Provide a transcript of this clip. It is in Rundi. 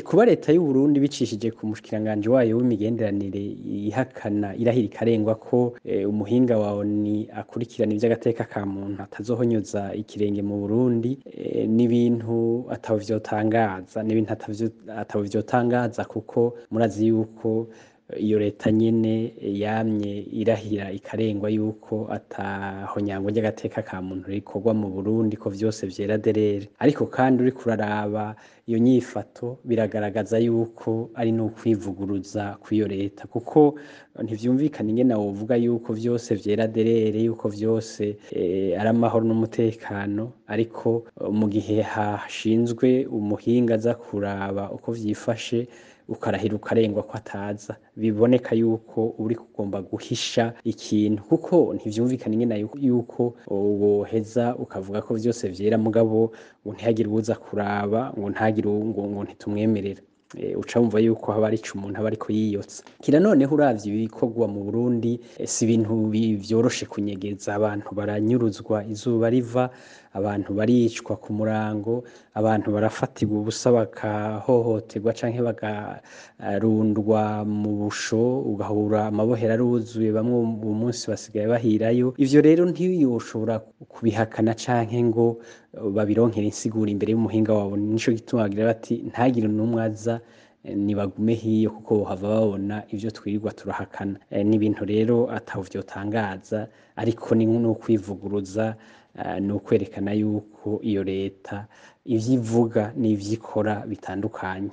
Kuba leta y'u Burundi bicishije ku mushikiranganje wayo w'imigenderanire ihakana irahira ikarengwa ko umuhinga wa ONU akurikirana ivy'agateka ka muntu atazohonyoza ikirenge mu Burundi, n'ibintu ataho vyotangaza, n'ibintu ataho vyotangaza kuko murazi yuko iyo leta nyene yamye irahira ikarengwa yuko atahonyangwa ry'agateka ka muntu rikorwa mu Burundi, ko vyose vyera derere. Ariko kandi uriko uraraba iyo nyifato biragaragaza yuko ari n'ukwivuguruza kw'iyo leta, kuko ntivyumvikana ingene wovuga yuko vyose vyera derere, yuko vyose ari amahoro n'umutekano, ariko mu gihe hashinzwe umuhinga aza kuraba uko vyifashe ukarahira ukarengwa ko ataza, biboneka yuko uri kugomba guhisha ikintu, kuko ntivyumvikana ingene yuko woheza ukavuga ko vyose vyera mugabo ngo ntihagire uwuza kuraba, ngo ntihagire ngo ntitumwemerera. Uca wumva yuko haba arico umuntu aba ariko yiyotsa. Kira noneho uravye ibikorwa mu Burundi si ibintu vyoroshe kunyegeza, abantu baranyuruzwa izuba riva, abantu baricwa ku murango, abantu barafatirwa ubusa bakahohoterwa canke bakarundwa mu busho, ugahura amabohero aruzuye, bamwe uwu munsi basigaye bahirayo. Ivyo rero ntiyoshobora kubihakana canke ngo babironkere insiguro imbere y'umuhinga wabo, nico gituma bagira bati ntihagire n'umwe aza, nibagume hiyo kuko bohava babona ivyo twirirwa turahakana. N'ibintu rero ataho vyotangaza, ariko ni n'ukwivuguruza, n'ukwerekana yuko iyo leta ivyo ivuga n'ivyo ikora bitandukanye.